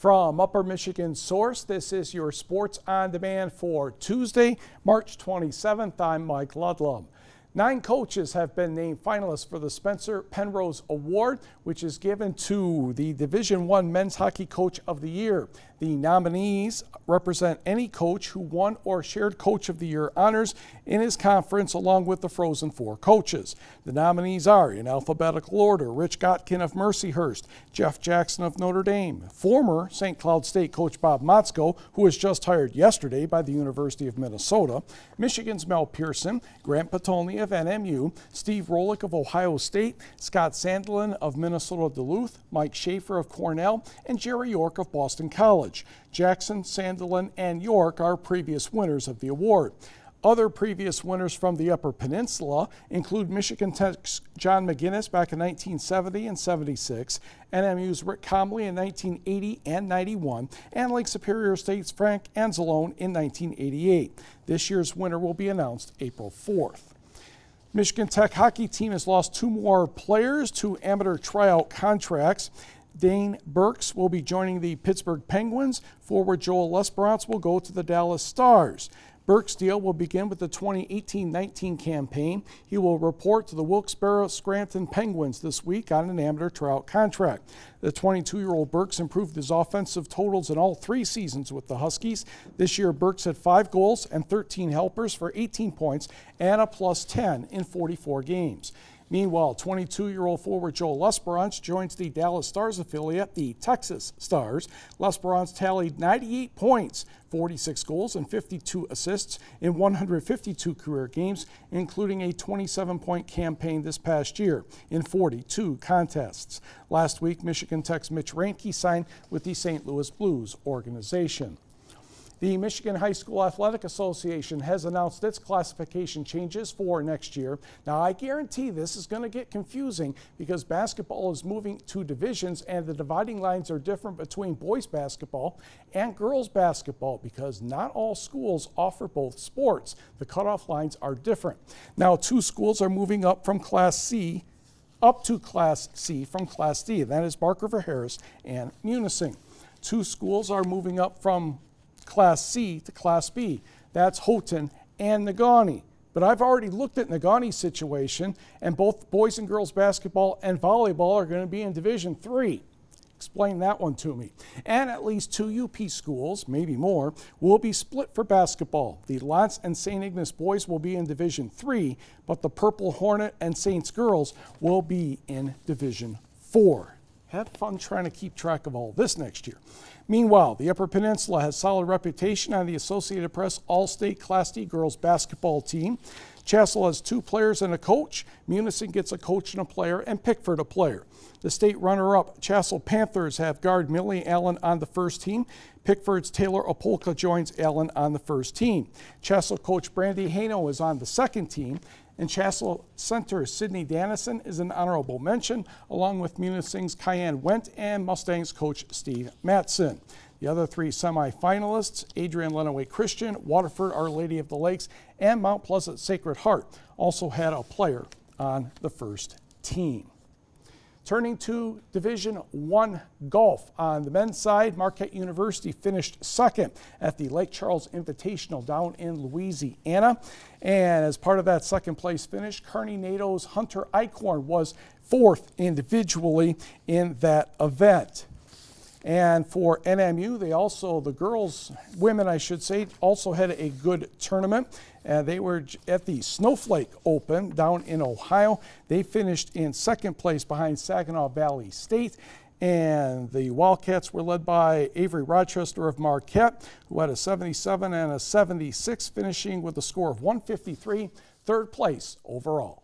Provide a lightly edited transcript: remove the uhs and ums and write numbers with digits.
From Upper Michigan Source, this is your Sports on Demand for Tuesday, March 27th. I'm Mike Ludlum. 9 coaches have been named finalists for the Spencer Penrose Award, which is given to the Division I Men's Hockey Coach of the Year. The nominees represent any coach who won or shared Coach of the Year honors in his conference along with the Frozen Four coaches. The nominees are, in alphabetical order, Rich Gotkin of Mercyhurst, Jeff Jackson of Notre Dame, former St. Cloud State coach Bob Motzko, who was just hired yesterday by the University of Minnesota, Michigan's Mel Pearson, Grant Patolny of NMU, Steve Rolick of Ohio State, Scott Sandlin of Minnesota Duluth, Mike Schaefer of Cornell, and Jerry York of Boston College. Jackson, Sandlin, and York are previous winners of the award. Other previous winners from the Upper Peninsula include Michigan Tech's John McGinnis back in 1970 and 76, NMU's Rick Comley in 1980 and 91, and Lake Superior State's Frank Anzalone in 1988. This year's winner will be announced April 4th. Michigan Tech hockey team has lost 2 more players to amateur tryout contracts. Dane Burks will be joining the Pittsburgh Penguins. Forward Joel Lesperance will go to the Dallas Stars. Burke's deal will begin with the 2018-19 campaign. He will report to the Wilkes-Barre-Scranton Penguins this week on an amateur tryout contract. The 22-year-old Burks improved his offensive totals in all 3 seasons with the Huskies. This year, Burks had 5 goals and 13 helpers for 18 points and a +10 in 44 games. Meanwhile, 22-year-old forward Joel Lesperance joins the Dallas Stars affiliate, the Texas Stars. Lesperance tallied 98 points, 46 goals, and 52 assists in 152 career games, including a 27-point campaign this past year in 42 contests. Last week, Michigan Tech's Mitch Reinke signed with the St. Louis Blues organization. The Michigan High School Athletic Association has announced its classification changes for next year. Now, I guarantee this is going to get confusing because basketball is moving to divisions and the dividing lines are different between boys basketball and girls basketball because not all schools offer both sports. The cutoff lines are different. Now, 2 schools are moving up from Class C up to Class C from Class D. That is Bark River Harris and Munising. 2 schools are moving up from Class C to Class B. That's Houghton and Negaunee. But I've already looked at Negaunee's situation, and both boys and girls basketball and volleyball are going to be in Division III. Explain that one to me. And at least 2 UP schools, maybe more, will be split for basketball. The Lance and St. Ignace boys will be in Division III, but the Purple Hornet and Saints girls will be in Division IV. Have fun trying to keep track of all this next year. Meanwhile, the Upper Peninsula has solid reputation on the Associated Press All-State Class D girls basketball team. Chassell has 2 players and a coach. Munising gets a coach and a player, and Pickford a player. The state runner-up Chassell Panthers have guard Millie Allen on the first team. Pickford's Taylor Opolka joins Allen on the first team. Chassell coach Brandy Haino is on the second team. And Chassell center Sydney Dannison is an honorable mention, along with Munising's Cayenne Wendt and Mustangs coach Steve Matson. The other 3 semifinalists, Adrian Lenawee Christian, Waterford Our Lady of the Lakes, and Mount Pleasant Sacred Heart, also had a player on the first team. Turning to Division I golf. On the men's side, Marquette University finished second at the Lake Charles Invitational down in Louisiana. And as part of that second place finish, Kearney NATO's Hunter Eichhorn was 4th individually in that event. And for NMU, women I should say, also had a good tournament. They were at the Snowflake Open down in Ohio. They finished in 2nd place behind Saginaw Valley State. And the Wildcats were led by Avery Rochester of Marquette, who had a 77 and a 76, finishing with a score of 153, 3rd place overall.